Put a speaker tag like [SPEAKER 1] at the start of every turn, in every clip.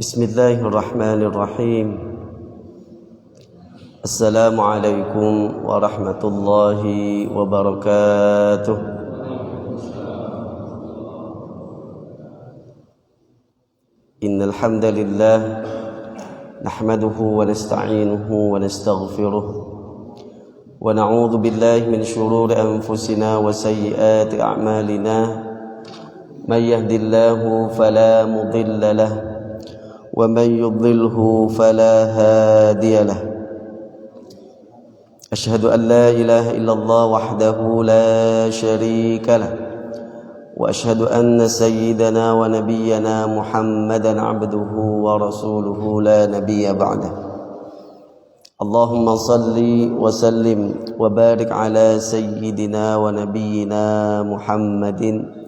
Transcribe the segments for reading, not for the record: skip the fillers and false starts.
[SPEAKER 1] Bismillahirrahmanirrahim. Assalamualaikum warahmatullahi wabarakatuh. Innal hamdalillah nahmaduhu wa nasta'inuhu wa nastaghfiruh wa na'udzu billahi min shururi anfusina wa sayyiati a'malina. May yahdihillahu fala mudilla lahu wa man yudlilhu fala hadiya lahu. Asyhadu an la ilaha illallah wahdahu la syarika lahu wa asyhadu anna sayyidana wa nabiyyana Muhammadan abduhu wa rasuluhu la nabiyya ba'dah. Allahumma salli wa sallim wa barik ala sayyidina wa nabiyyina Muhammadin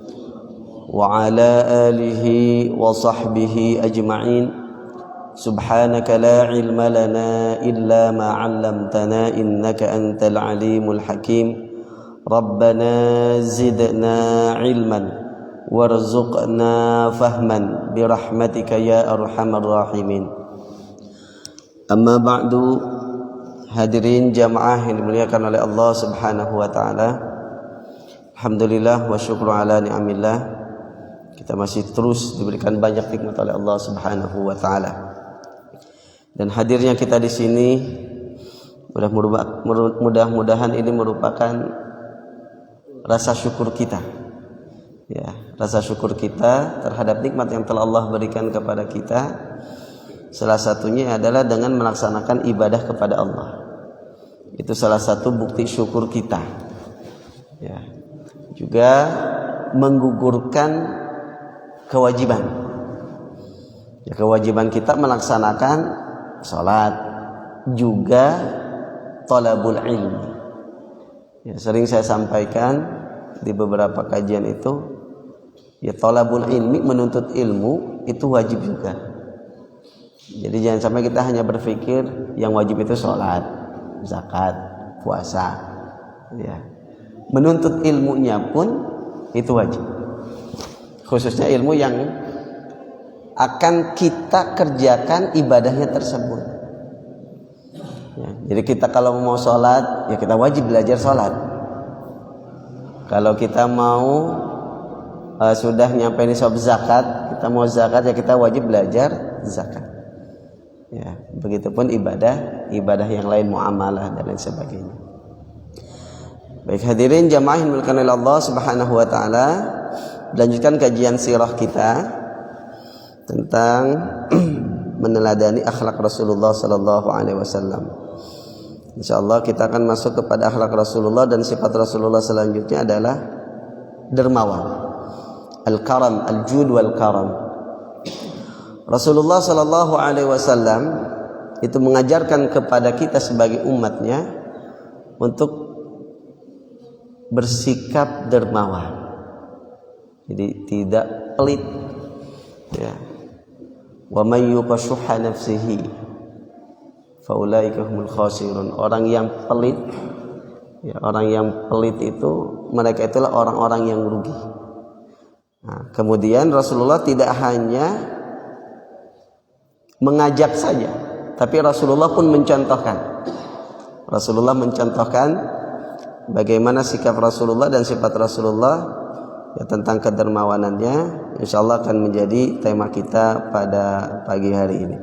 [SPEAKER 1] wa ala alihi wa sahbihi ajma'in. Subhanaka la ilma lana illa ma 'allamtana innaka antal alimul hakim. Rabbana zidna ilman warzuqna fahman birahmatika ya arhamar rahimin. Amma ba'du, hadirin jamaah yang dimuliakan oleh Allah Subhanahu wa taala. Alhamdulillah wa syukru ala ni'amillah. Kita masih terus diberikan banyak nikmat oleh Allah Subhanahu wa taala. Dan hadirnya kita di sini mudah-mudahan ini merupakan rasa syukur kita. Ya, rasa syukur kita terhadap nikmat yang telah Allah berikan kepada kita. Salah satunya adalah dengan melaksanakan ibadah kepada Allah. Itu salah satu bukti syukur kita. Ya. Juga menggugurkan kewajiban. Ya, kewajiban kita melaksanakan salat, juga thalabul ilmi. Ya, sering saya sampaikan di beberapa kajian itu, ya thalabul ilmi, menuntut ilmu itu wajib juga. Jadi jangan sampai kita hanya berpikir yang wajib itu salat, zakat, puasa. Ya. Menuntut ilmunya pun itu wajib. Khususnya ilmu yang akan kita kerjakan ibadahnya tersebut. Ya, jadi kita kalau mau sholat, ya kita wajib belajar sholat. Kalau kita mau sudah nyampe nisab zakat, kita mau zakat, ya kita wajib belajar zakat. Ya, begitupun ibadah yang lain, muamalah dan lain sebagainya. Baik hadirin jamaah yang dimuliakan oleh Allah Subhanahu wa taala, lanjutkan kajian sirah kita tentang meneladani akhlak Rasulullah sallallahu alaihi wasallam. Insyaallah kita akan masuk kepada akhlak Rasulullah, dan sifat Rasulullah selanjutnya adalah dermawan. Al-karam, al-jud wal karam. Rasulullah sallallahu alaihi wasallam itu mengajarkan kepada kita sebagai umatnya untuk bersikap dermawan. Jadi tidak pelit. Ya. Wa may yuqashuha nafsihi fa ulaika humul khasirun. Orang yang pelit, ya, orang yang pelit itu mereka itulah orang-orang yang rugi. Nah, kemudian Rasulullah tidak hanya mengajak saja, tapi Rasulullah pun mencontohkan. Rasulullah mencontohkan bagaimana sikap Rasulullah dan sifat Rasulullah, ya, tentang kedermawanannya. Insyaallah akan menjadi tema kita pada pagi hari ini.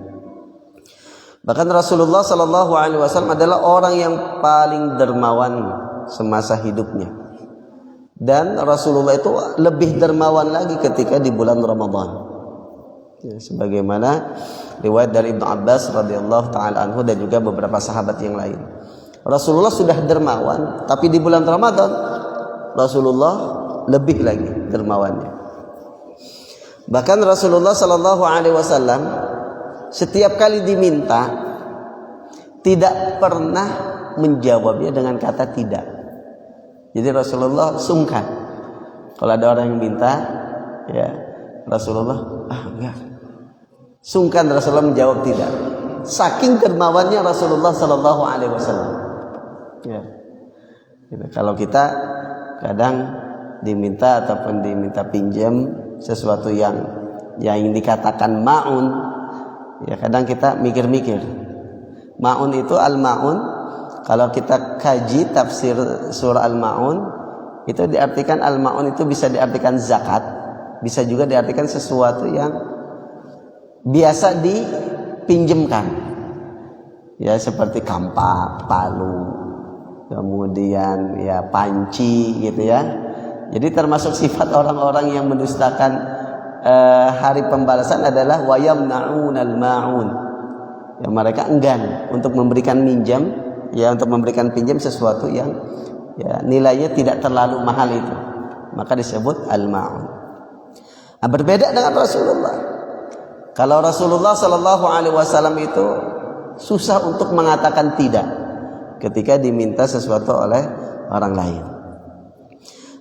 [SPEAKER 1] Bahkan Rasulullah sallallahu alaihi wasallam adalah orang yang paling dermawan semasa hidupnya. Dan Rasulullah itu lebih dermawan lagi ketika di bulan Ramadan. Ya, sebagaimana riwayat dari Ibnu Abbas radhiyallahu taala anhu dan juga beberapa sahabat yang lain. Rasulullah sudah dermawan, tapi di bulan Ramadan Rasulullah lebih lagi dermawannya. Bahkan Rasulullah sallallahu alaihi wasallam setiap kali diminta tidak pernah menjawabnya dengan kata tidak. Jadi Rasulullah sungkan. Kalau ada orang yang minta, ya Rasulullah enggak. Sungkan Rasulullah menjawab tidak. Saking dermawannya Rasulullah sallallahu alaihi wasallam. Ya. Kalau kita kadang diminta ataupun diminta pinjam sesuatu yang dikatakan ma'un, Ya, kadang kita mikir-mikir. Ma'un itu al-ma'un, kalau kita kaji tafsir surah al-ma'un, itu diartikan al-ma'un itu bisa diartikan zakat, bisa juga diartikan sesuatu yang biasa dipinjemkan. Ya, seperti kampak, palu, kemudian ya panci gitu ya. Jadi termasuk sifat orang-orang yang mendustakan hari pembalasan adalah wayamna'unal ma'un. Ya, mereka enggan untuk memberikan minjam, ya, untuk memberikan pinjam sesuatu yang ya nilainya tidak terlalu mahal itu, maka disebut al-ma'un. Nah, berbeda dengan Rasulullah. Kalau Rasulullah Shallallahu Alaihi Wasallam itu susah untuk mengatakan tidak ketika diminta sesuatu oleh orang lain.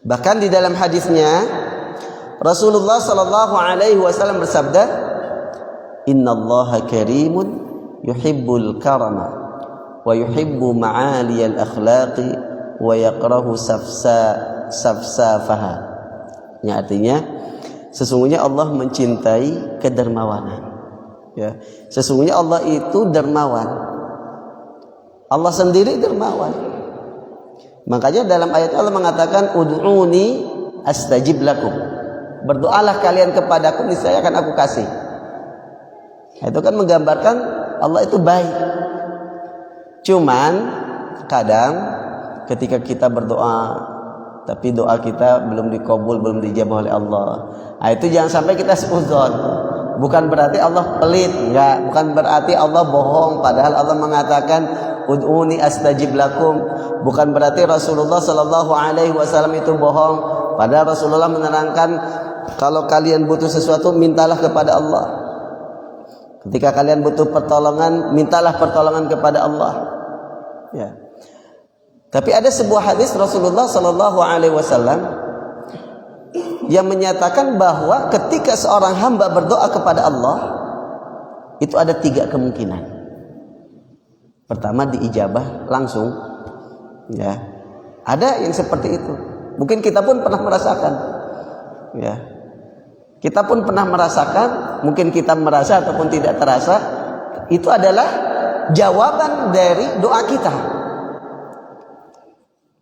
[SPEAKER 1] Bahkan di dalam hadisnya Rasulullah Shallallahu Alaihi Wasallam bersabda, Innallaha karimun yuhibbul karama wa yuhibbu ma'aliyal akhlaqi wa yakrahu safsafaha. Ini artinya sesungguhnya Allah mencintai kedermawanan. Ya, sesungguhnya Allah itu dermawan. Allah sendiri dermawan. Makanya dalam ayat Allah mengatakan ud'uni astajib lakum. Berdoalah kalian kepadaku, niscaya akan aku kasih. Itu kan menggambarkan Allah itu baik. Cuman kadang ketika kita berdoa tapi doa kita belum dikabul, belum dijabah oleh Allah, nah, itu jangan sampai kita seuzon. Bukan berarti Allah pelit, enggak. Bukan berarti Allah bohong, padahal Allah mengatakan ud'uni astajib lakum. Bukan berarti Rasulullah Shallallahu Alaihi Wasallam itu bohong, padahal Rasulullah menerangkan kalau kalian butuh sesuatu mintalah kepada Allah. Ketika kalian butuh pertolongan, mintalah pertolongan kepada Allah. Ya. Tapi ada sebuah hadis Rasulullah Shallallahu Alaihi Wasallam yang menyatakan bahwa ketika seorang hamba berdoa kepada Allah, itu ada 3 kemungkinan. Pertama, diijabah langsung. Ya, ada yang seperti itu. Mungkin kita pun pernah merasakan. Ya, kita pun pernah merasakan. Mungkin kita merasa ataupun tidak terasa. Itu adalah jawaban dari doa kita.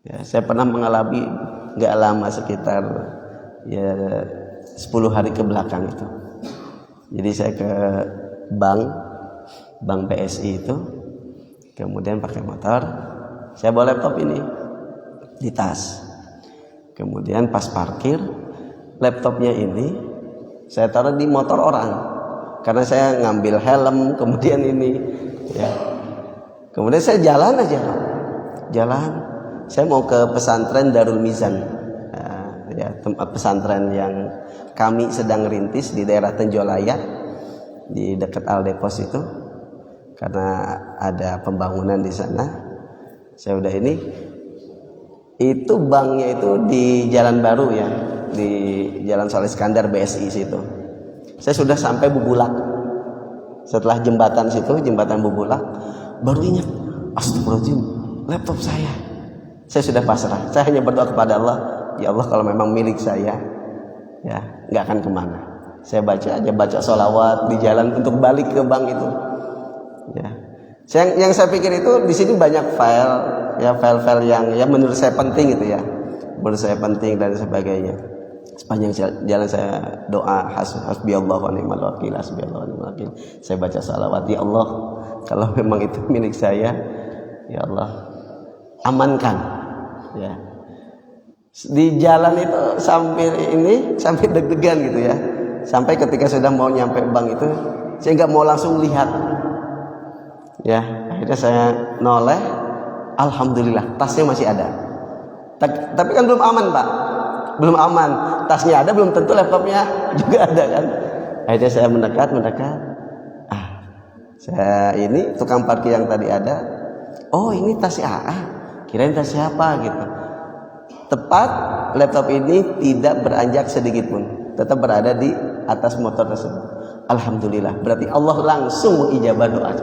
[SPEAKER 1] Ya, saya pernah mengalami nggak lama, sekitar ya 10 hari ke belakang itu. Jadi saya ke bank BSI itu, kemudian pakai motor, saya bawa laptop ini di tas. Kemudian pas parkir, laptopnya ini saya taruh di motor orang, karena saya ngambil helm, kemudian ini, ya. Kemudian saya jalan. Saya mau ke pesantren Darul Mizan, ya, tempat pesantren yang kami sedang rintis di daerah Tenjolaya, di dekat Aldepos itu, karena ada pembangunan di sana. Saya udah ini, itu banknya itu di Jalan Baru ya, di Jalan Soleh Iskandar BSI situ. Saya sudah sampai Bubulak. Setelah jembatan situ, jembatan Bubulak, baru ingat, astagfirullahaladzim, laptop saya. Saya sudah pasrah. Saya hanya berdoa kepada Allah, ya Allah, kalau memang milik saya, ya nggak akan kemana. Saya baca sholawat di jalan untuk balik ke bank itu. Ya, yang saya pikir itu di sini banyak file yang ya menurut saya penting itu ya, menurut saya penting dan sebagainya. Sepanjang jalan saya doa, hasbiyallahu wa ni'mal wakil, hasbiyallahu wa ni'mal wakil. Saya baca sholawat, ya Allah, kalau memang itu milik saya, ya Allah, amankan. Ya, di jalan itu sampai deg-degan gitu ya, sampai ketika sudah mau nyampe bank itu saya nggak mau langsung lihat. Ya, akhirnya saya noleh, alhamdulillah tasnya masih ada. Tapi kan belum aman, Pak, belum aman. Tasnya ada, belum tentu laptopnya juga ada kan. Akhirnya saya mendekat. Saya ini tukang parkir yang tadi ada. Oh, ini tasnya AA. Kirain tas siapa gitu. Tepat, laptop ini tidak beranjak sedikit pun, tetap berada di atas motor tersebut. Alhamdulillah, berarti Allah langsung mengijabah doa.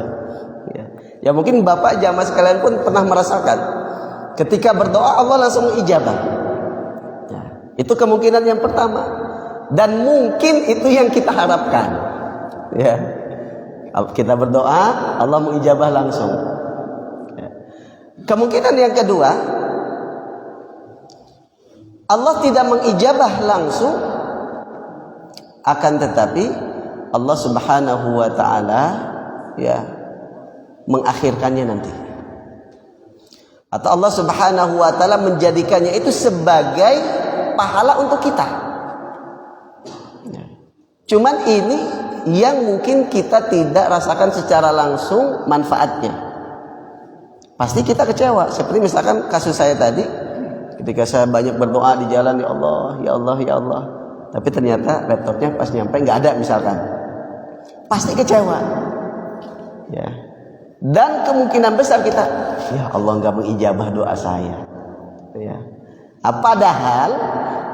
[SPEAKER 1] Ya mungkin Bapak jamaah sekalian pun pernah merasakan ketika berdoa Allah langsung mengijabah. Ya, itu kemungkinan yang pertama, dan mungkin itu yang kita harapkan. Ya, Kita berdoa, Allah mengijabah langsung. Ya. Kemungkinan yang kedua, Allah tidak mengijabah langsung, akan tetapi Allah Subhanahu wa taala ya mengakhirkannya nanti. Atau Allah Subhanahu wa taala menjadikannya itu sebagai pahala untuk kita. Cuman ini yang mungkin kita tidak rasakan secara langsung manfaatnya. Pasti kita kecewa. Seperti misalkan kasus saya tadi, ketika saya banyak berdoa di jalan, ya Allah, ya Allah, ya Allah, tapi ternyata laptopnya pas nyampe nggak ada misalkan, pasti kecewa. Ya. Dan kemungkinan besar kita, ya Allah nggak mengijabah doa saya. Ya. Padahal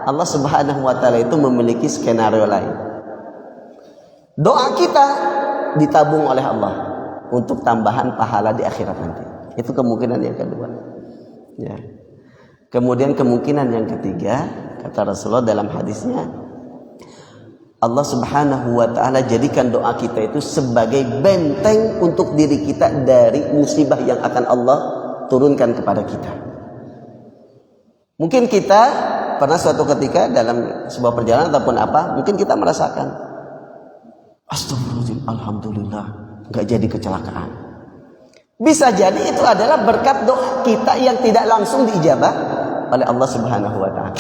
[SPEAKER 1] Allah Subhanahu wa taala itu memiliki skenario lain. Doa kita ditabung oleh Allah untuk tambahan pahala di akhirat nanti. Itu kemungkinan yang kedua. Ya. Kemudian kemungkinan yang ketiga, kata Rasulullah dalam hadisnya, Allah Subhanahu wa taala jadikan doa kita itu sebagai benteng untuk diri kita dari musibah yang akan Allah turunkan kepada kita. Mungkin kita pernah suatu ketika dalam sebuah perjalanan ataupun apa, mungkin kita merasakan, astagfirullahaladzim, alhamdulillah nggak jadi kecelakaan. Bisa jadi itu adalah berkat doa kita yang tidak langsung diijabah oleh Allah Subhanahu wa taala.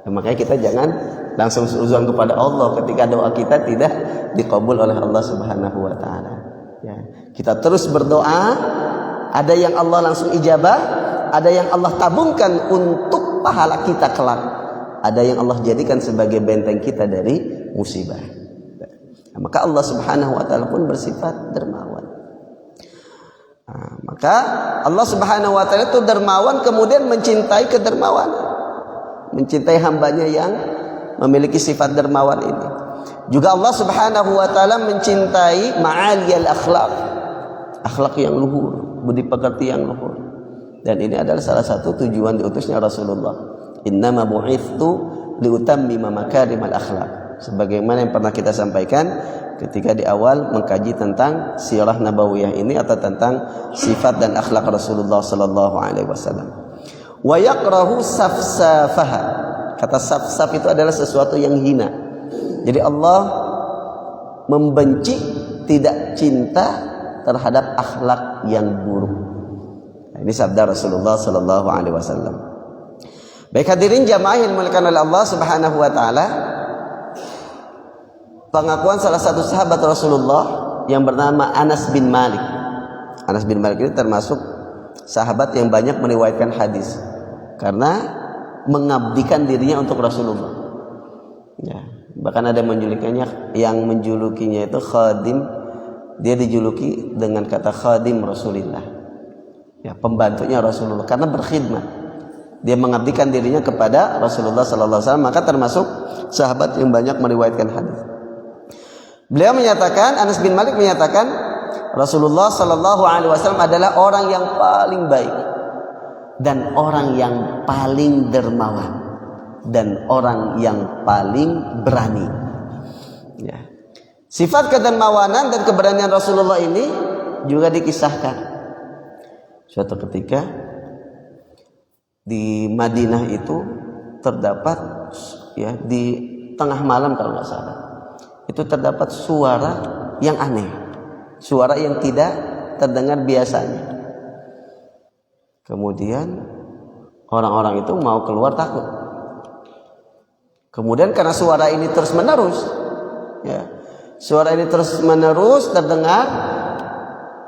[SPEAKER 1] Makanya kita jangan langsung suudzon kepada Allah ketika doa kita tidak dikabul oleh Allah Subhanahu wa taala. Ya, kita terus berdoa, ada yang Allah langsung ijabah, ada yang Allah tabungkan untuk pahala kita kelak, ada yang Allah jadikan sebagai benteng kita dari musibah. Nah, maka Allah Subhanahu wa taala pun bersifat dermawan. Nah, maka Allah Subhanahu wa taala itu dermawan, kemudian mencintai kedermawanan, mencintai hambanya yang memiliki sifat dermawan ini. Juga Allah Subhanahu wa taala mencintai ma'aliyal akhlak, akhlak yang luhur, budi pekerti yang luhur. Dan ini adalah salah satu tujuan diutusnya Rasulullah. Innama bu'ithtu liutammima makarimal akhlak. Sebagaimana yang pernah kita sampaikan ketika di awal mengkaji tentang sirah nabawiyah ini atau tentang sifat dan akhlak Rasulullah sallallahu alaihi wasallam. Wa yakrahu safsafaha. Kata saf-saf itu adalah sesuatu yang hina. Jadi Allah membenci, tidak cinta terhadap akhlak yang buruk. Nah, ini sabda Rasulullah sallallahu alaihi wasallam. Baik hadirin jamaah yang dimuliakan oleh Allah Subhanahu wa taala, pengakuan salah satu sahabat Rasulullah yang bernama Anas bin Malik. Anas bin Malik ini termasuk sahabat yang banyak meriwayatkan hadis karena mengabdikan dirinya untuk Rasulullah. Ya, bahkan ada yang menjulukinya itu khadim. Dia dijuluki dengan kata khadim Rasulullah. Ya, pembantunya Rasulullah karena berkhidmat. Dia mengabdikan dirinya kepada Rasulullah sallallahu alaihi wasallam, maka termasuk sahabat yang banyak meriwayatkan hadis. Beliau menyatakan, Anas bin Malik menyatakan, Rasulullah sallallahu alaihi wasallam adalah orang yang paling baik dan orang yang paling dermawan dan orang yang paling berani. Ya. Sifat kedermawanan dan keberanian Rasulullah ini juga dikisahkan. Suatu ketika di Madinah itu terdapat, ya, di tengah malam kalau nggak salah, itu terdapat suara yang aneh, suara yang tidak terdengar biasanya. Kemudian orang-orang itu mau keluar takut. Kemudian karena suara ini terus menerus, ya, suara ini terus menerus terdengar.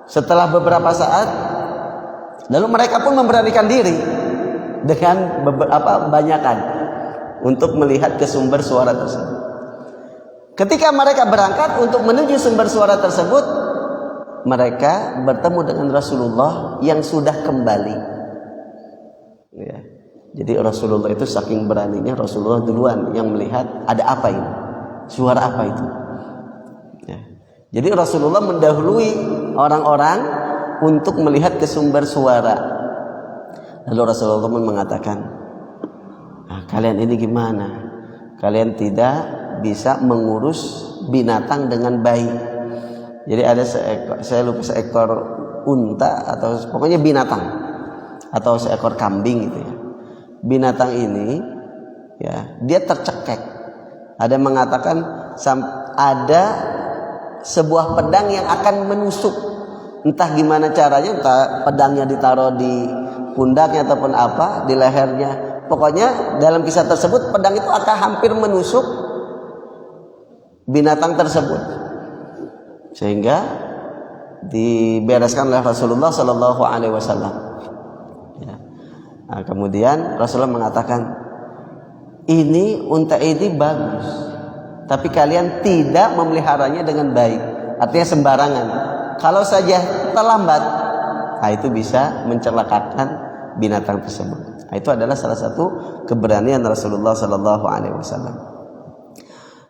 [SPEAKER 1] Setelah beberapa saat, lalu mereka pun memberanikan diri dengan banyakan untuk melihat ke sumber suara tersebut. Ketika mereka berangkat untuk menuju sumber suara tersebut, mereka bertemu dengan Rasulullah yang sudah kembali. Ya. Jadi Rasulullah itu saking beraninya, Rasulullah duluan yang melihat ada apa ini, suara apa itu. Ya. Jadi Rasulullah mendahului orang-orang untuk melihat ke sumber suara. Lalu Rasulullah pun mengatakan, kalian ini gimana? Kalian tidak bisa mengurus binatang dengan baik. Jadi ada seekor, saya lupa seekor unta atau pokoknya binatang atau seekor kambing gitu ya. Binatang ini ya, dia tercekek. Ada yang mengatakan ada sebuah pedang yang akan menusuk. Entah gimana caranya, entah pedangnya ditaruh di pundaknya ataupun apa, di lehernya. Pokoknya dalam kisah tersebut pedang itu akan hampir menusuk binatang tersebut. Sehingga dibereskan oleh Rasulullah Sallallahu Alaihi Wasallam. Ya. Nah, kemudian Rasulullah mengatakan, ini unta ini bagus, tapi kalian tidak memeliharanya dengan baik. Artinya sembarangan. Kalau saja terlambat, nah itu bisa mencelakakan binatang tersebut. Nah, itu adalah salah satu keberanian Rasulullah Sallallahu Alaihi Wasallam.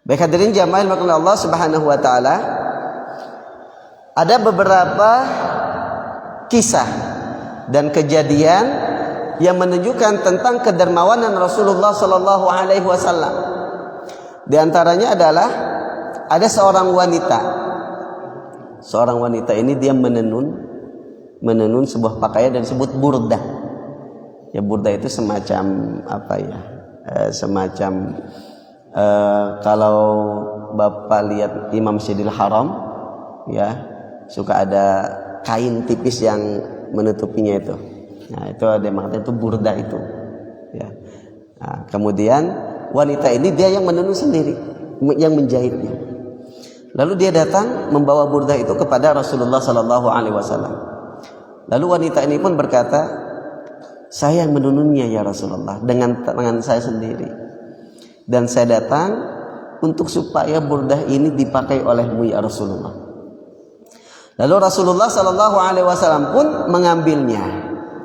[SPEAKER 1] Baik hadirin jamaah yang Allah Subhanahu Wa Taala, ada beberapa kisah dan kejadian yang menunjukkan tentang kedermawanan Rasulullah Sallallahu Alaihi Wasallam. Di antaranya adalah ada seorang wanita. Seorang wanita ini dia menenun sebuah pakaian dan disebut burdah. Ya, burdah itu semacam apa ya? Semacam kalau Bapak lihat Imam Masjidil Haram, ya, suka ada kain tipis yang menutupinya itu. Nah, itu ada yang mengatakan itu burdah itu. Ya. Nah, kemudian wanita ini dia yang menenun sendiri, yang menjahitnya. Lalu dia datang membawa burdah itu kepada Rasulullah Sallallahu Alaihi Wasallam. Lalu wanita ini pun berkata, saya yang menenunnya ya Rasulullah dengan tangan saya sendiri. Dan saya datang untuk supaya burdah ini dipakai olehmu ya Rasulullah. Lalu Rasulullah Sallallahu Alaihi Wasallam pun mengambilnya,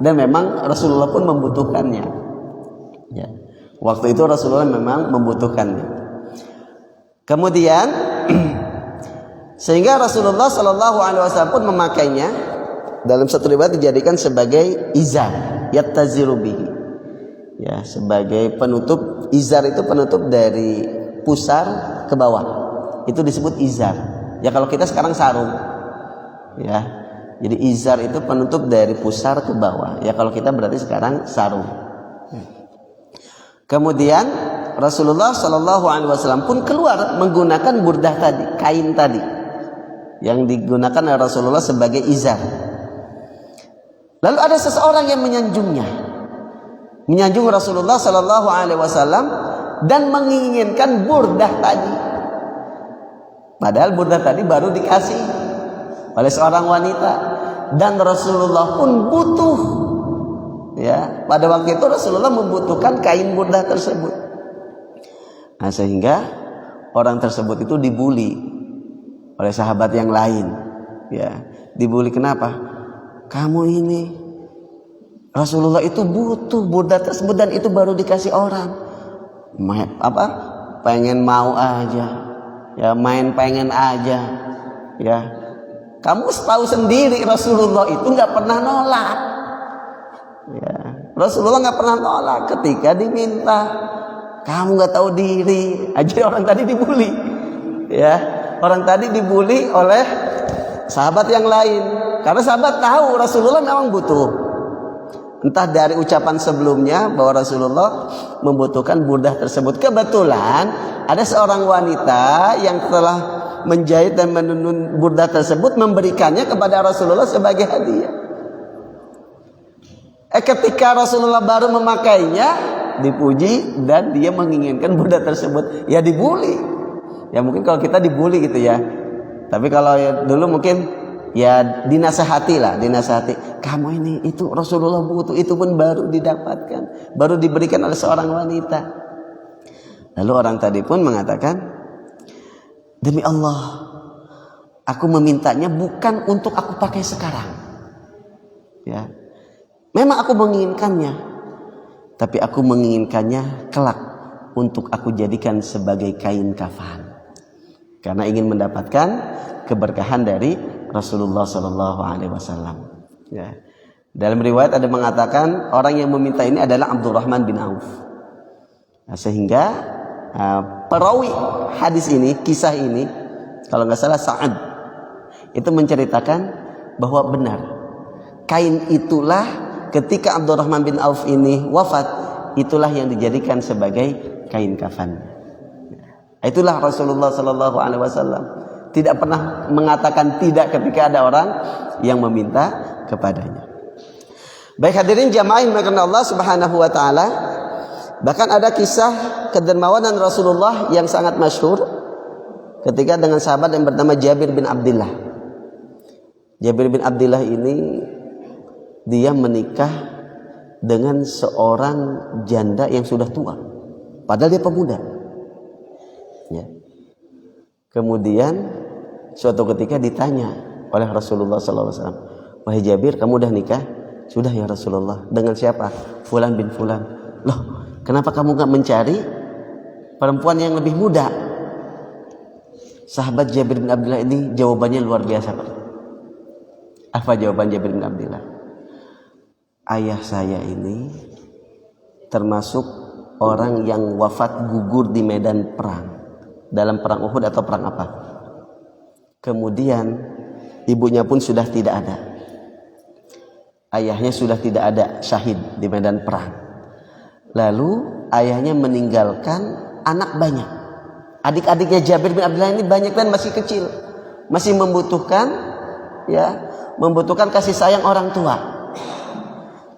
[SPEAKER 1] dan memang Rasulullah pun membutuhkannya. Ya. Waktu itu Rasulullah memang membutuhkannya. Kemudian sehingga Rasulullah Sallallahu Alaihi Wasallam pun memakainya. Dalam satu riwayat dijadikan sebagai izar, yattaziru bihi. Ya, sebagai penutup. Izar itu penutup dari pusar ke bawah. Itu disebut izar. Ya kalau kita sekarang sarung. Ya. Jadi izar itu penutup dari pusar ke bawah. Ya kalau kita berarti sekarang sarung. Kemudian Rasulullah Sallallahu Alaihi Wasallam pun keluar menggunakan burdah tadi, kain tadi, yang digunakan oleh Rasulullah sebagai izar. Lalu ada seseorang yang menyanjung Rasulullah Sallallahu Alaihi Wasallam dan menginginkan burdah tadi. Padahal burdah tadi baru dikasih oleh seorang wanita, dan Rasulullah pun butuh. Ya, pada waktu itu Rasulullah membutuhkan kain burdah tersebut. Nah, sehingga orang tersebut itu dibuli oleh sahabat yang lain. Ya, dibuli kenapa? Kamu ini, Rasulullah itu butuh burdah tersebut dan itu baru dikasih orang. Pengen mau aja, ya main pengen aja, ya. Kamu tahu sendiri Rasulullah itu nggak pernah nolak. Ya, Rasulullah nggak pernah nolak ketika diminta. Kamu nggak tahu diri, aja orang tadi dibuli, ya. Orang tadi dibuli oleh sahabat yang lain. Karena sahabat tahu Rasulullah memang butuh. Entah dari ucapan sebelumnya bahwa Rasulullah membutuhkan burdah tersebut. Kebetulan ada seorang wanita yang telah menjahit dan menenun burdah tersebut, memberikannya kepada Rasulullah sebagai hadiah. Ketika Rasulullah baru memakainya, dipuji dan dia menginginkan burdah tersebut. Ya dibuli. Ya mungkin kalau kita dibuli gitu ya. Tapi kalau dulu mungkin ya dinasehati lah, dinasehati. Kamu ini itu Rasulullah butuh, itu pun baru didapatkan, baru diberikan oleh seorang wanita. Lalu orang tadi pun mengatakan, demi Allah, aku memintanya bukan untuk aku pakai sekarang. Ya, memang aku menginginkannya, tapi aku menginginkannya kelak untuk aku jadikan sebagai kain kafan, karena ingin mendapatkan keberkahan dari Rasulullah Sallallahu Alaihi Wasallam. Ya. Dalam riwayat ada mengatakan orang yang meminta ini adalah Abdurrahman bin Auf. Nah, sehingga perawi hadis ini, kisah ini, kalau nggak salah Sa'ad. itu menceritakan bahwa benar kain itulah ketika Abdurrahman bin Auf ini wafat, itulah yang dijadikan sebagai kain kafan. Itulah Rasulullah Sallallahu Alaihi Wasallam tidak pernah mengatakan tidak ketika ada orang yang meminta kepadanya. Baik hadirin jamaah yang dimuliakan Allah Subhanahu Wa Taala, bahkan ada kisah kedermawanan Rasulullah yang sangat masyhur ketika dengan sahabat yang bernama Jabir bin Abdullah. Jabir bin Abdullah ini dia menikah dengan seorang janda yang sudah tua, padahal dia pemuda. Ya. Kemudian suatu ketika ditanya oleh Rasulullah SAW, wahai Jabir, kamu udah nikah? Sudah ya Rasulullah. Dengan siapa? Fulan bin Fulan. Loh, kenapa kamu gak mencari perempuan yang lebih muda? Sahabat Jabir bin Abdullah ini jawabannya luar biasa, Pak. Apa jawaban Jabir bin Abdullah? Ayah saya ini termasuk orang yang wafat gugur di medan perang, dalam perang Uhud atau perang apa. Kemudian ibunya pun sudah tidak ada, ayahnya sudah tidak ada, syahid di medan perang. Lalu ayahnya meninggalkan anak banyak. Adik-adiknya Jabir bin Abdullah ini banyak dan masih kecil, masih membutuhkan kasih sayang orang tua.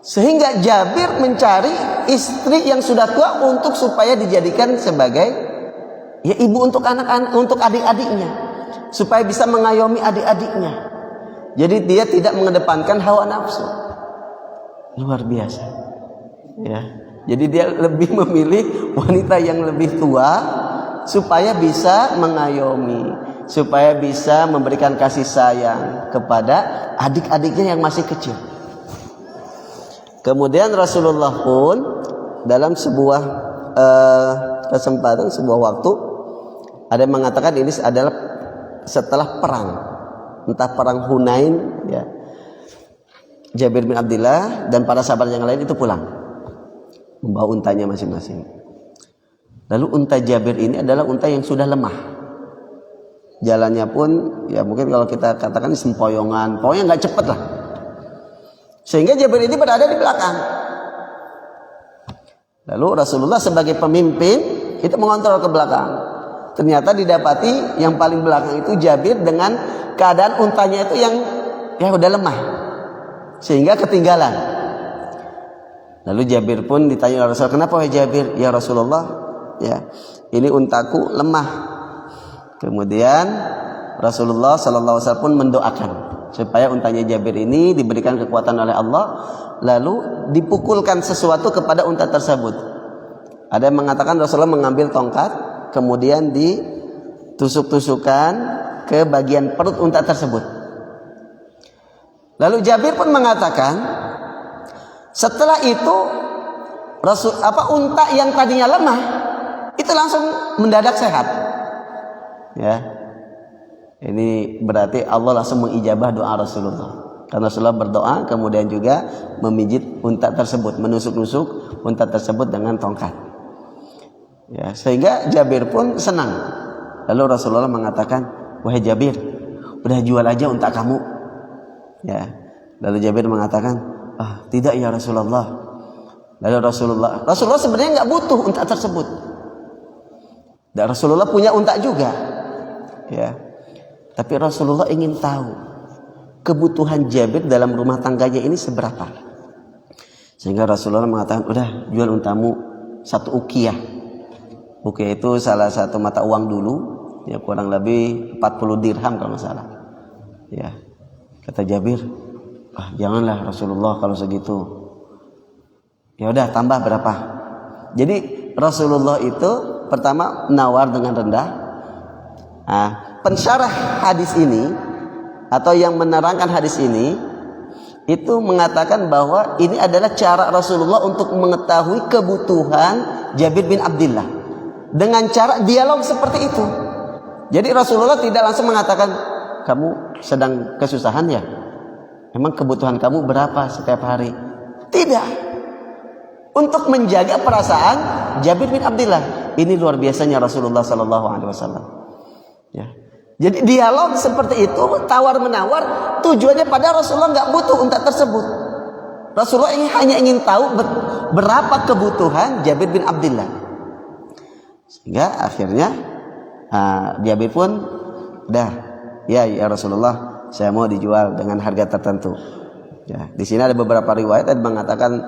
[SPEAKER 1] Sehingga Jabir mencari istri yang sudah tua untuk supaya dijadikan sebagai ibu untuk anak-anak, untuk adik-adiknya, supaya bisa mengayomi adik-adiknya. Jadi dia tidak mengedepankan hawa nafsu. Luar biasa. Ya. Jadi dia lebih memilih wanita yang lebih tua supaya bisa mengayomi, supaya bisa memberikan kasih sayang kepada adik-adiknya yang masih kecil. Kemudian Rasulullah pun dalam sebuah kesempatan, sebuah waktu, ada yang mengatakan ini adalah setelah perang, entah perang Hunain, ya. Jabir bin Abdullah dan para sahabat yang lain itu pulang membawa untanya masing-masing. Lalu unta Jabir ini adalah unta yang sudah lemah. Jalannya pun ya mungkin kalau kita katakan sempoyongan, pokoknya nggak cepat lah. Sehingga Jabir ini berada di belakang. Lalu Rasulullah sebagai pemimpin itu mengontrol ke belakang. Ternyata didapati yang paling belakang itu Jabir dengan keadaan untanya itu yang udah lemah, sehingga ketinggalan. Lalu Jabir pun ditanya oleh Rasulullah, kenapa wahai Jabir? Ya Rasulullah, ya ini untaku lemah. Kemudian Rasulullah SAW pun mendoakan supaya untanya Jabir ini diberikan kekuatan oleh Allah, lalu dipukulkan sesuatu kepada unta tersebut. Ada yang mengatakan Rasulullah mengambil tongkat, kemudian ditusuk-tusukkan ke bagian perut unta tersebut. Lalu Jabir pun mengatakan, setelah itu unta yang tadinya lemah itu langsung mendadak sehat. Ya. Ini berarti Allah langsung mengijabah doa Rasulullah. Karena Rasulullah berdoa kemudian juga memijit unta tersebut, menusuk-nusuk unta tersebut dengan tongkat. Ya, sehingga Jabir pun senang. Lalu Rasulullah mengatakan, wahai Jabir, udah jual aja unta kamu. Ya. Lalu Jabir mengatakan, tidak ya Rasulullah. Lalu Rasulullah sebenarnya nggak butuh unta tersebut. Dan Rasulullah punya unta juga. Ya. Tapi Rasulullah ingin tahu kebutuhan Jabir dalam rumah tangganya ini seberapa. Sehingga Rasulullah mengatakan, udah jual untamu 1 ukiyah. Ukiyah itu salah satu mata uang dulu, ya kurang lebih 40 dirham kalau nggak salah. Ya. Kata Jabir, janganlah Rasulullah kalau segitu. Ya udah tambah berapa? Jadi Rasulullah itu pertama nawar dengan rendah. Pensyarah hadis ini atau yang menerangkan hadis ini itu mengatakan bahwa ini adalah cara Rasulullah untuk mengetahui kebutuhan Jabir bin Abdullah dengan cara dialog seperti itu. Jadi Rasulullah tidak langsung mengatakan, kamu sedang kesusahan ya? Emang kebutuhan kamu berapa setiap hari? Tidak. Untuk menjaga perasaan Jabir bin Abdullah. Ini luar biasanya Rasulullah SAW. Ya. Jadi dialog seperti itu, tawar-menawar, tujuannya pada Rasulullah nggak butuh unta tersebut. Rasulullah hanya ingin tahu berapa kebutuhan Jabir bin Abdullah. Sehingga akhirnya Jabir pun ya Rasulullah, saya mau dijual dengan harga tertentu. Ya, di sini ada beberapa riwayat yang mengatakan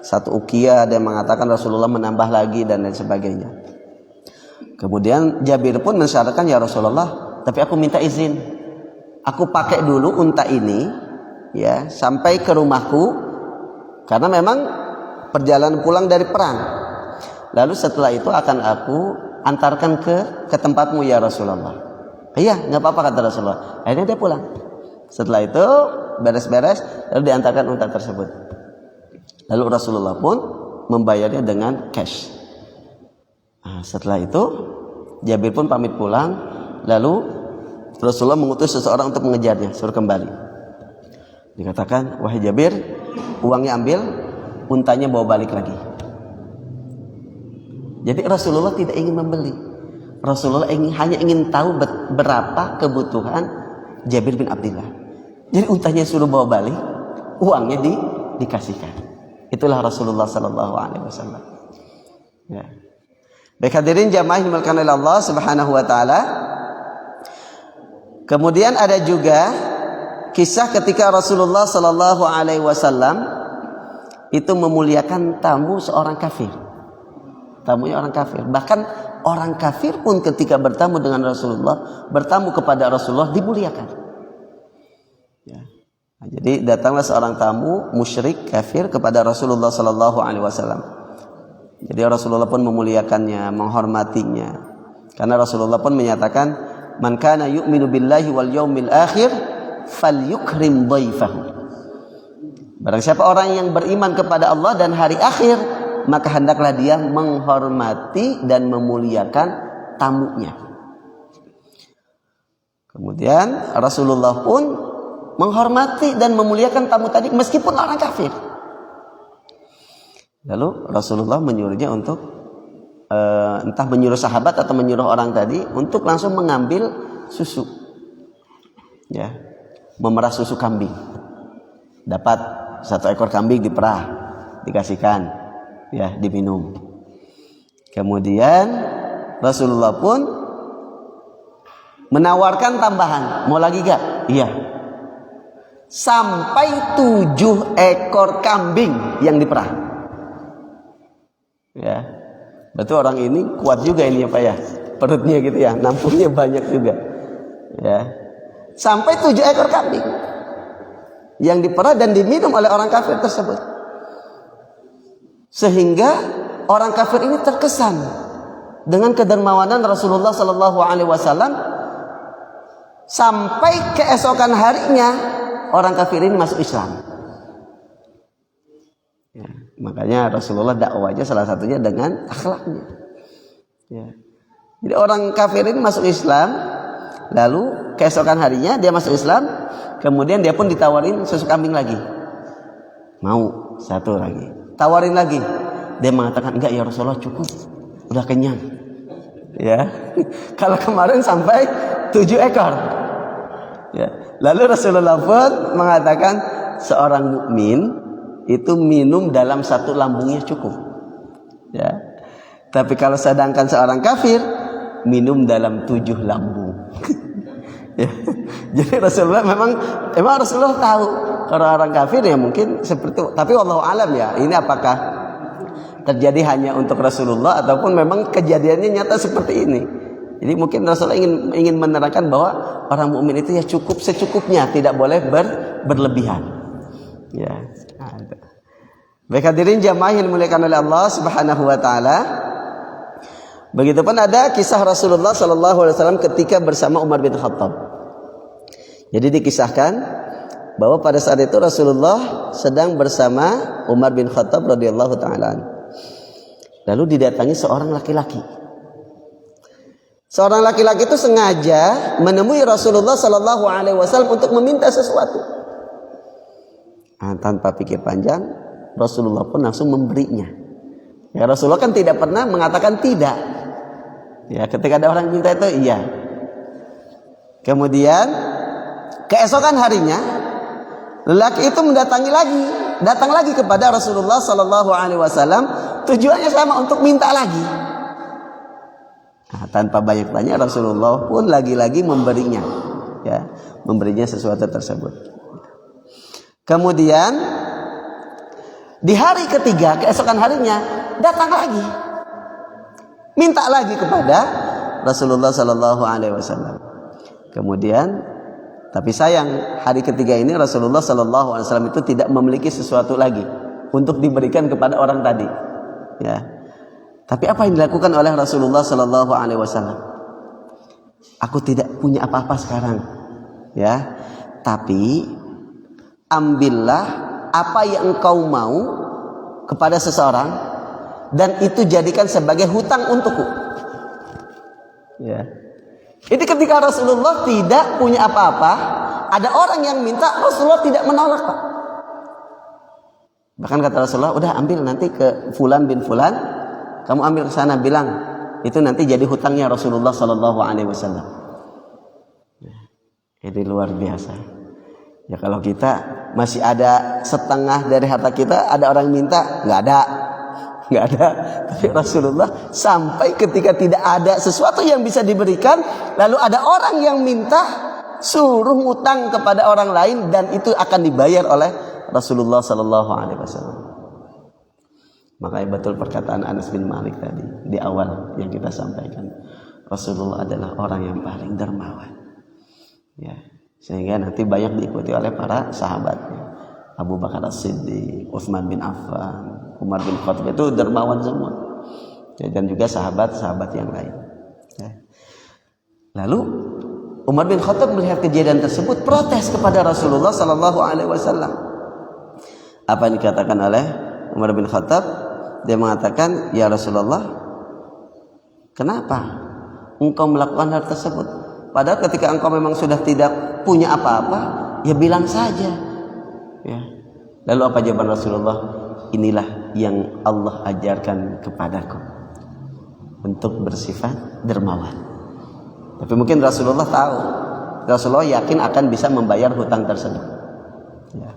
[SPEAKER 1] 1 uqiyah, ada yang mengatakan Rasulullah menambah lagi dan lain sebagainya. Kemudian Jabir pun mensyaratkan, ya Rasulullah, tapi aku minta izin, aku pakai dulu unta ini ya sampai ke rumahku, karena memang perjalanan pulang dari perang. Lalu setelah itu akan aku antarkan ke tempatmu ya Rasulullah. Iya, nggak apa-apa kata Rasulullah. Akhirnya dia pulang. Setelah itu beres-beres, lalu diantarkan unta tersebut. Lalu Rasulullah pun membayarnya dengan cash. Setelah itu Jabir pun pamit pulang. Lalu Rasulullah mengutus seseorang untuk mengejarnya, suruh kembali. Dikatakan, wahai Jabir, uangnya ambil, untanya bawa balik lagi. Jadi Rasulullah tidak ingin membeli. Rasulullah hanya ingin tahu berapa kebutuhan Jabir bin Abdullah. Jadi untanya suruh bawa balik, uangnya dikasihkan. Itulah Rasulullah sallallahu alaihi wasallam. Ya. Baik hadirin jamaah yang dimuliakan oleh Allah Subhanahu wa taala. Kemudian ada juga kisah ketika Rasulullah sallallahu alaihi wasallam itu memuliakan tamu seorang kafir. Tamunya orang kafir. Bahkan orang kafir pun ketika bertamu dengan Rasulullah, bertamu kepada Rasulullah, dimuliakan. Ya. Nah, jadi datanglah seorang tamu musyrik kafir kepada Rasulullah sallallahu alaihi wasallam. Jadi Rasulullah pun memuliakannya, menghormatinya. Karena Rasulullah pun menyatakan, "Man kana yu'minu billahi wal yaumil akhir falyukrim dhaifahu." Barang siapa orang yang beriman kepada Allah dan hari akhir, maka hendaklah dia menghormati dan memuliakan tamunya. Kemudian Rasulullah pun menghormati dan memuliakan tamu tadi meskipun orang kafir. Lalu Rasulullah menyuruhnya untuk entah menyuruh sahabat atau menyuruh orang tadi untuk langsung mengambil susu, ya, memerah susu kambing. Dapat 1 ekor kambing diperah, dikasihkan, ya, diminum. Kemudian Rasulullah pun menawarkan tambahan, mau lagi gak? Iya. Sampai 7 ekor kambing yang diperah. Ya, berarti orang ini kuat juga ini ya Pak ya, perutnya gitu ya, nampungnya banyak juga. Ya, sampai 7 ekor kambing yang diperah dan diminum oleh orang kafir tersebut. Sehingga orang kafir ini terkesan dengan kedermawanan Rasulullah Sallallahu Alaihi Wasallam. Sampai keesokan harinya orang kafir ini masuk Islam. Ya, makanya Rasulullah dakwahnya salah satunya dengan akhlaknya. Ya. Jadi orang kafir ini masuk Islam, lalu keesokan harinya dia masuk Islam, kemudian dia pun ditawarin susu kambing lagi. Mau 1 lagi. Tawarin lagi. Dia mengatakan, enggak ya Rasulullah, cukup, udah kenyang. Ya. Kalau kemarin sampai 7 ekor. Ya. Lalu Rasulullah pun mengatakan, seorang mukmin itu minum dalam 1 lambungnya cukup. Ya. Tapi kalau sedangkan seorang kafir minum dalam 7 lambung. Ya. Jadi Rasulullah memang Rasulullah tahu kalau orang kafir ya mungkin seperti itu. Tapi wallahu alam ya, ini apakah terjadi hanya untuk Rasulullah ataupun memang kejadiannya nyata seperti ini. Jadi mungkin Rasulullah ingin menerangkan bahwa orang mukmin itu ya cukup secukupnya, tidak boleh berlebihan. Ya. Baik hadirin jamaah yang dimuliakan oleh Allah Subhanahu wa taala. Begitupun ada kisah Rasulullah sallallahu alaihi wasallam ketika bersama Umar bin Khattab. Jadi dikisahkan bahwa pada saat itu Rasulullah sedang bersama Umar bin Khattab radhiyallahu taala. Lalu didatangi seorang laki-laki. Seorang laki-laki itu sengaja menemui Rasulullah sallallahu alaihi wasallam untuk meminta sesuatu. Tanpa pikir panjang, Rasulullah pun langsung memberinya. Ya, Rasulullah kan tidak pernah mengatakan tidak. Ya, ketika ada orang minta itu iya. Kemudian keesokan harinya lelaki itu datang lagi kepada Rasulullah sallallahu alaihi wasallam, tujuannya sama, untuk minta lagi. Nah, tanpa banyak tanya Rasulullah pun lagi-lagi memberinya, ya, memberinya sesuatu tersebut. Kemudian di hari ketiga, keesokan harinya datang lagi, minta lagi kepada Rasulullah sallallahu alaihi wasallam. Kemudian, tapi sayang, hari ketiga ini Rasulullah sallallahu alaihi wasallam itu tidak memiliki sesuatu lagi untuk diberikan kepada orang tadi, ya. Tapi apa yang dilakukan oleh Rasulullah sallallahu alaihi wasallam? Aku tidak punya apa-apa sekarang, ya. Tapi ambillah apa yang engkau mau kepada seseorang dan itu jadikan sebagai hutang untukku. Ya. Jadi ketika Rasulullah tidak punya apa-apa, ada orang yang minta, Rasulullah tidak menolak, Pak. Bahkan kata Rasulullah, udah ambil nanti ke Fulan bin Fulan, kamu ambil ke sana, bilang itu nanti jadi hutangnya Rasulullah sallallahu alaihi wasallam. Ini luar biasa. Ya, kalau kita masih ada setengah dari harta kita, ada orang minta, nggak ada. Tapi Rasulullah sampai ketika tidak ada sesuatu yang bisa diberikan, lalu ada orang yang minta, suruh ngutang kepada orang lain, dan itu akan dibayar oleh Rasulullah sallallahu alaihi wasallam. Makanya betul perkataan Anas bin Malik tadi di awal yang kita sampaikan, Rasulullah adalah orang yang paling dermawan, ya, sehingga nanti banyak diikuti oleh para sahabatnya. Abu Bakar As-Siddiq, Utsman bin Affan, Umar bin Khattab, itu dermawan semua, ya, dan juga sahabat-sahabat yang lain, ya. Lalu Umar bin Khattab melihat kejadian tersebut, protes kepada Rasulullah sallallahu alaihi wasallam. Apa yang dikatakan oleh Umar bin Khattab? Dia mengatakan, ya Rasulullah, kenapa engkau melakukan hal tersebut? Padahal ketika engkau memang sudah tidak punya apa-apa, ya bilang saja. Ya. Lalu apa jawaban Rasulullah? Inilah yang Allah ajarkan kepadaku, untuk bersifat dermawan. Tapi mungkin Rasulullah tahu, Rasulullah yakin akan bisa membayar hutang tersebut, ya.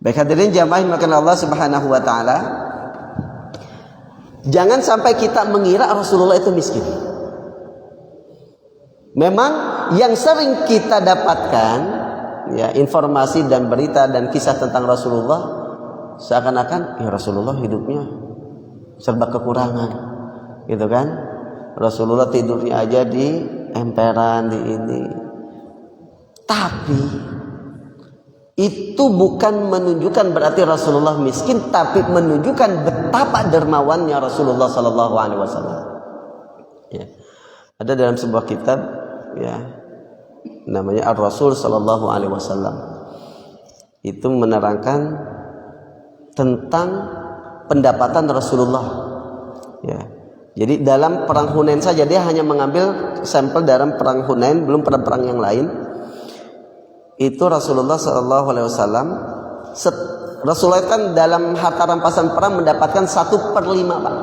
[SPEAKER 1] Baik hadirin jamaah makan Allah subhanahu wa ta'ala, jangan sampai kita mengira Rasulullah itu miskin. Memang yang sering kita dapatkan, ya, informasi dan berita dan kisah tentang Rasulullah, seakan-akan ya Rasulullah hidupnya serba kekurangan, gitu kan? Rasulullah tidurnya aja di emperan, di ini. Tapi itu bukan menunjukkan berarti Rasulullah miskin, tapi menunjukkan betapa dermawannya Rasulullah sallallahu alaihi wasallam. Ya. Ada dalam sebuah kitab, ya, namanya Ar-Rasul sallallahu alaihi wasallam. Itu menerangkan tentang pendapatan Rasulullah, ya. Jadi dalam perang Hunain saja dia hanya mengambil sampel dalam perang Hunain, belum perang yang lain. Itu Rasulullah sallallahu alaihi wasallam, Rasulullah kan dalam harta rampasan perang mendapatkan 1/5, Pak.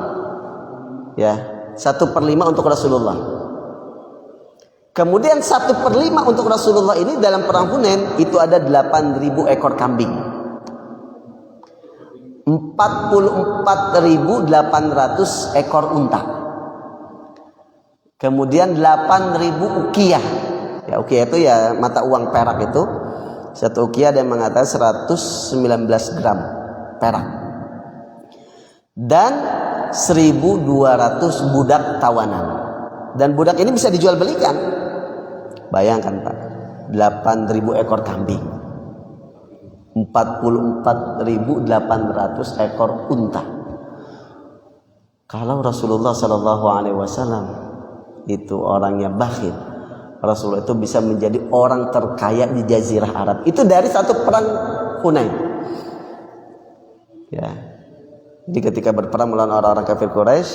[SPEAKER 1] Ya, 1/5 untuk Rasulullah. Kemudian 1/5 untuk Rasulullah ini dalam perang Hunain itu ada 8.000 ekor kambing, 44.800 ekor unta, kemudian 8.000 ukiyah. Ya, ukiyah itu ya mata uang perak itu. Satu ukiyah ada yang mengatakan 119 gram perak. Dan 1.200 budak tawanan. Dan budak ini bisa dijual belikan. Bayangkan, Pak, 8.000 ekor kambing, 44.800 ekor unta. Kalau Rasulullah sallallahu alaihi wasallam itu orangnya bakhil, Rasulullah itu bisa menjadi orang terkaya di Jazirah Arab. Itu dari satu perang Hunain. Ya. Jadi ketika berperang melawan orang-orang kafir Quraisy,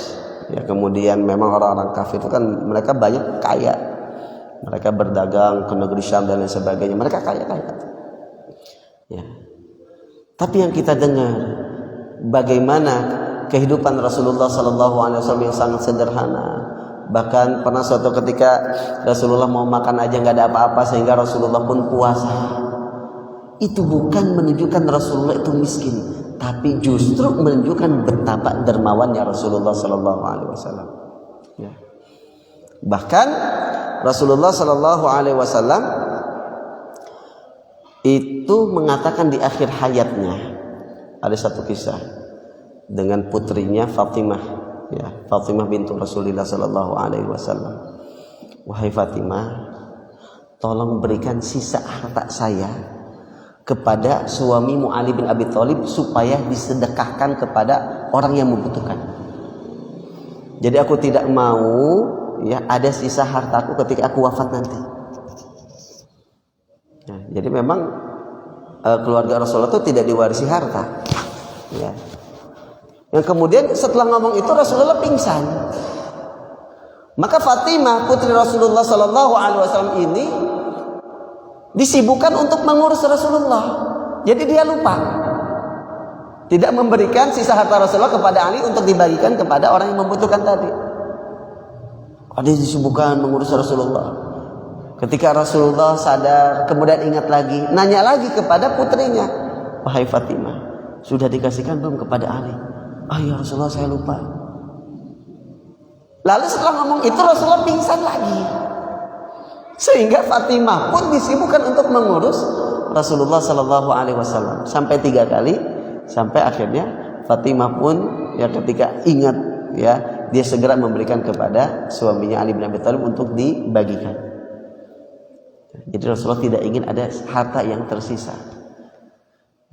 [SPEAKER 1] ya, kemudian memang orang-orang kafir itu kan mereka banyak kaya. Mereka berdagang ke negeri Syam dan lain sebagainya. Mereka kaya-kaya. Ya. Tapi yang kita dengar bagaimana kehidupan Rasulullah sallallahu alaihi wasallam yang sangat sederhana, Bahkan pernah suatu ketika Rasulullah mau makan aja nggak ada apa-apa sehingga Rasulullah pun puasa. Itu bukan menunjukkan Rasulullah itu miskin, tapi justru menunjukkan betapa dermawannya Rasulullah Sallallahu Alaihi Wasallam. Ya. Bahkan Rasulullah Sallallahu Alaihi Wasallam itu mengatakan di akhir hayatnya, ada satu kisah dengan putrinya Fatimah, ya, Fatimah bintu Rasulullah Sallallahu Alaihi Wasallam. Wahai Fatimah, tolong berikan sisa harta saya kepada suamimu Ali bin Abi Thalib supaya disedekahkan kepada orang yang membutuhkan. Jadi aku tidak mau ya ada sisa hartaku ketika aku wafat nanti. Ya, jadi memang keluarga Rasulullah itu tidak diwarisi harta. Ya. Yang kemudian setelah ngomong itu Rasulullah pingsan. Maka Fatimah putri Rasulullah Sallallahu Alaihi Wasallam ini disibukkan untuk mengurus Rasulullah. Jadi dia lupa, tidak memberikan sisa harta Rasulullah kepada Ali untuk dibagikan kepada orang yang membutuhkan tadi. Dia disibukkan mengurus Rasulullah. Ketika Rasulullah sadar, kemudian ingat lagi, nanya lagi kepada putrinya, wahai Fatimah, sudah dikasihkan belum kepada Ali? Ya Rasulullah, saya lupa. Lalu setelah ngomong itu Rasulullah pingsan lagi. Sehingga Fatimah pun disibukkan untuk mengurus Rasulullah Sallallahu Alaihi Wasallam sampai 3 kali, sampai akhirnya Fatimah pun ya ketika ingat ya dia segera memberikan kepada suaminya Ali bin Abi Thalib untuk dibagikan. Jadi Rasulullah tidak ingin ada harta yang tersisa.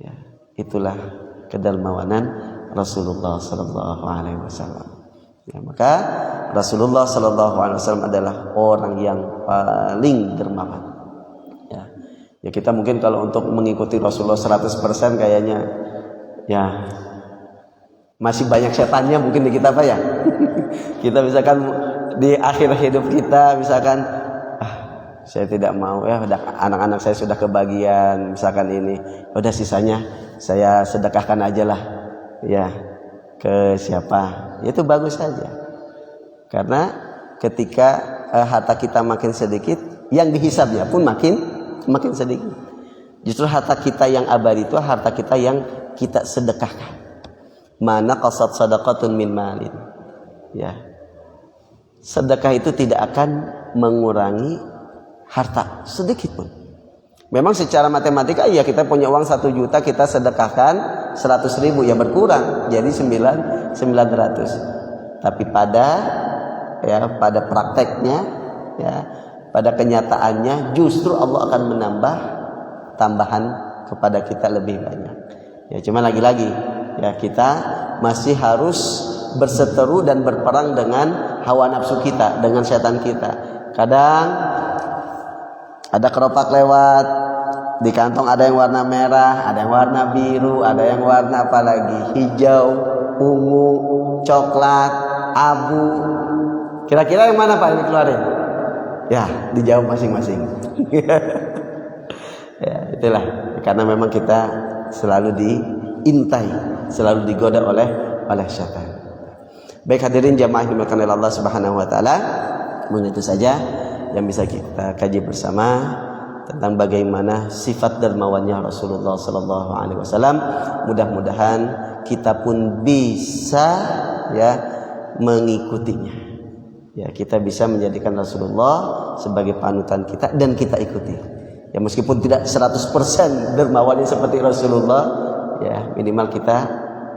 [SPEAKER 1] Ya, itulah kedermawanan Rasulullah Sallallahu Alaihi Wasallam. Ya, maka Rasulullah Sallallahu Alaihi Wasallam adalah orang yang paling dermawan. Ya kita mungkin kalau untuk mengikuti Rasulullah 100% kayaknya ya masih banyak setannya mungkin di kita Pak ya. Kita misalkan di akhir hidup kita misalkan saya tidak mau ya anak-anak saya sudah kebagian misalkan ini, udah sisanya saya sedekahkan aja lah ya ke siapa. Itu bagus saja. Karena ketika harta kita makin sedikit, yang dihisabnya pun makin sedikit. Justru harta kita yang abadi itu harta kita yang kita sedekahkan. Mana qasad sadaqatun min malin. Ya. Sedekah itu tidak akan mengurangi harta sedikit pun. Memang secara matematika ya kita punya uang 1 juta kita sedekahkan 100.000 ya berkurang jadi 900. Tapi pada prakteknya ya pada kenyataannya justru Allah akan menambah tambahan kepada kita lebih banyak. Ya cuma lagi-lagi ya kita masih harus berseteru dan berperang dengan hawa nafsu kita, dengan setan kita. Kadang ada keropak lewat, di kantong ada yang warna merah, ada yang warna biru, ada yang warna apa lagi, hijau, ungu, coklat, abu. Kira-kira yang mana Pak yang dikeluarin? Ya, dijawab masing-masing. Ya, itulah. Karena memang kita selalu diintai, selalu digoda oleh syaitan. Baik hadirin jamaah yang dimuliakan oleh Allah Subhanahu wa taala, mungkin itu saja yang bisa kita kaji bersama tentang bagaimana sifat dermawannya Rasulullah Sallallahu Alaihi Wasallam. Mudah-mudahan kita pun bisa ya mengikutinya. Ya kita bisa menjadikan Rasulullah sebagai panutan kita dan kita ikuti. Ya meskipun tidak 100% dermawannya seperti Rasulullah, ya minimal kita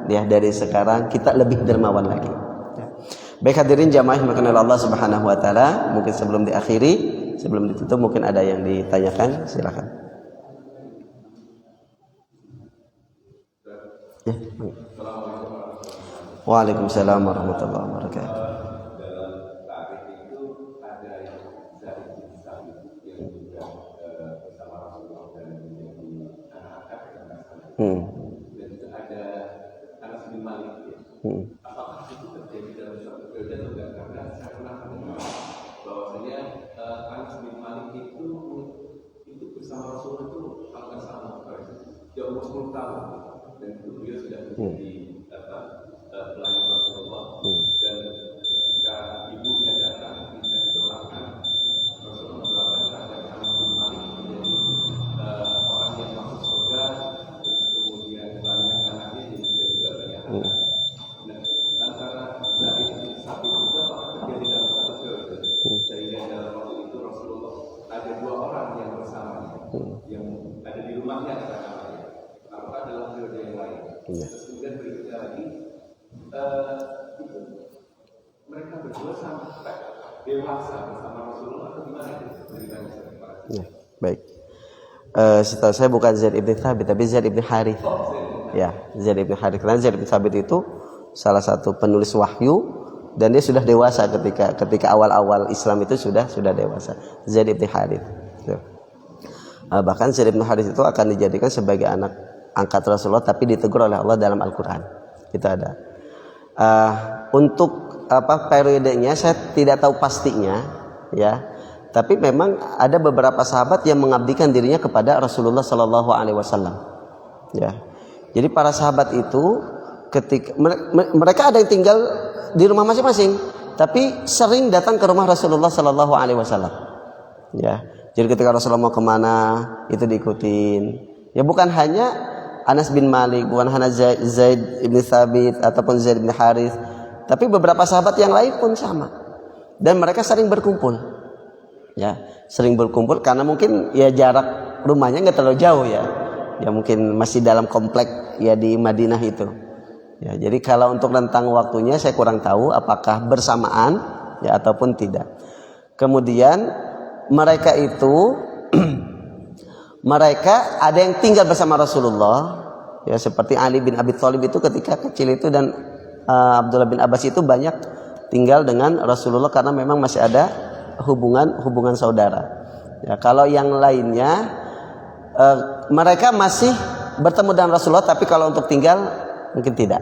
[SPEAKER 1] ya dari sekarang kita lebih dermawan lagi. Baik hadirin jamaah yang dimuliakan oleh Allah Subhanahu wa taala, mungkin sebelum diakhiri, sebelum ditutup mungkin ada yang ditanyakan, silakan. Ya. Waalaikumsalam warahmatullahi wabarakatuh.
[SPEAKER 2] Apakah itu terjadi dalam suatu periode atau enggak? Karena saya pernah mendengar bahwasanya Anas bin Malik itu bersama Rasulullah itu kalau nggak salah di umur 10 tahun dan itu beliau sudah menjadi pelayan Rasulullah dan ketika ibunya datang
[SPEAKER 1] Ya.
[SPEAKER 2] Kemudian berikutnya lagi, itu mereka berdua sampai dewasa bersama Rasulullah atau gimana itu ceritanya?
[SPEAKER 1] Ya, baik. Setahu saya bukan Zaid ibn Thabit tapi Zaid ibn Harith. Ya, Zaid ibn Harith. Karena Zaid ibn Thabit itu salah satu penulis wahyu dan dia sudah dewasa ketika awal-awal Islam itu sudah dewasa. Zaid ibn Harith. Ya. Bahkan Zaid ibn Harith itu akan dijadikan sebagai anak angkat Rasulullah tapi ditegur oleh Allah dalam Al-Qur'an. Itu ada. Untuk periodenya saya tidak tahu pastinya, ya. Tapi memang ada beberapa sahabat yang mengabdikan dirinya kepada Rasulullah Sallallahu Alaihi Wasallam. Ya, jadi para sahabat itu ketika mereka ada yang tinggal di rumah masing-masing, tapi sering datang ke rumah Rasulullah Sallallahu Alaihi Wasallam. Ya, jadi ketika Rasulullah mau kemana itu diikutin. Ya bukan hanya Anas bin Malik, bukan hanya Zaid bin Thabit ataupun Zaid bin Harith, tapi beberapa sahabat yang lain pun sama. Dan mereka sering berkumpul. Ya, sering berkumpul karena mungkin ya jarak rumahnya nggak terlalu jauh ya. Ya mungkin masih dalam komplek ya di Madinah itu. Ya, jadi kalau untuk rentang waktunya saya kurang tahu apakah bersamaan ya ataupun tidak. Kemudian mereka itu mereka ada yang tinggal bersama Rasulullah ya seperti Ali bin Abi Thalib itu ketika kecil itu dan Abdullah bin Abbas itu banyak tinggal dengan Rasulullah karena memang masih ada hubungan saudara. Ya, kalau yang lainnya mereka masih bertemu dengan Rasulullah tapi kalau untuk tinggal mungkin tidak.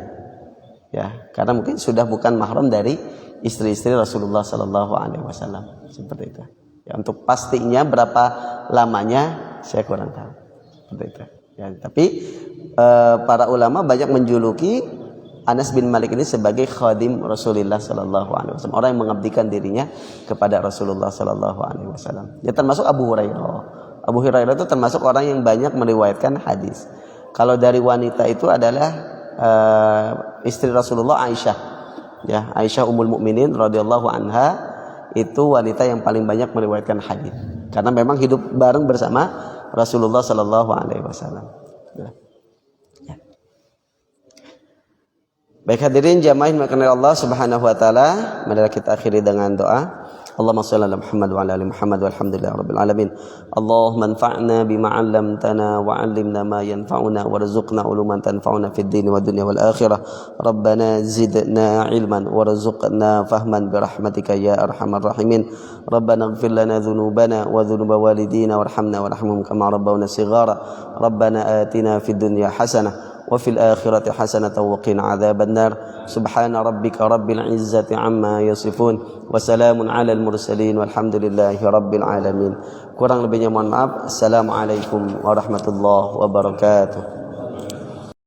[SPEAKER 1] Ya, karena mungkin sudah bukan mahram dari istri-istri Rasulullah Sallallahu Alaihi Wasallam seperti itu. Ya, untuk pastinya berapa lamanya saya kurang tahu. Seperti itu. Ya, tapi para ulama banyak menjuluki Anas bin Malik ini sebagai khadim Rasulullah Sallallahu Alaihi Wasallam, orang yang mengabdikan dirinya kepada Rasulullah Sallallahu Alaihi Wasallam. Ya termasuk Abu Hurairah. Abu Hurairah itu termasuk orang yang banyak meriwayatkan hadis. Kalau dari wanita itu adalah istri Rasulullah Aisyah. Ya, Aisyah Ummul Mukminin radhiyallahu anha itu wanita yang paling banyak meriwayatkan hadis. Karena memang hidup bareng bersama Rasulullah Sallallahu Alaihi Wasallam. Ya. Baik hadirin jamaah yang dimuliakan oleh Allah Subhanahu wa taala, mari kita akhiri dengan doa. Allahumma shalli ala Muhammad wa ala ali Muhammad walhamdulillahi rabbil alamin. Allahumma anfa'na bima 'allamtana wa 'allimna ma yanfa'una warzuqna uluman tanfa'una fid din wa dunya wal akhirah. Rabbana zidna 'ilman warzuqna fahman bi rahmatika ya arhamar rahimin. Rabbana ighfir lana dhunubana wa dhunuba walidina warhamna warhamhum kama rabbawna shighara. Rabbana atina fid dunya hasanah وفي الآخرة حسنة وقنا عذاب النار سبحان ربك رب العزة عما يصفون وسلام على المرسلين والحمد لله رب العالمين. Kurang lebihnya mohon maaf. Assalamualaikum warahmatullahi wabarakatuh.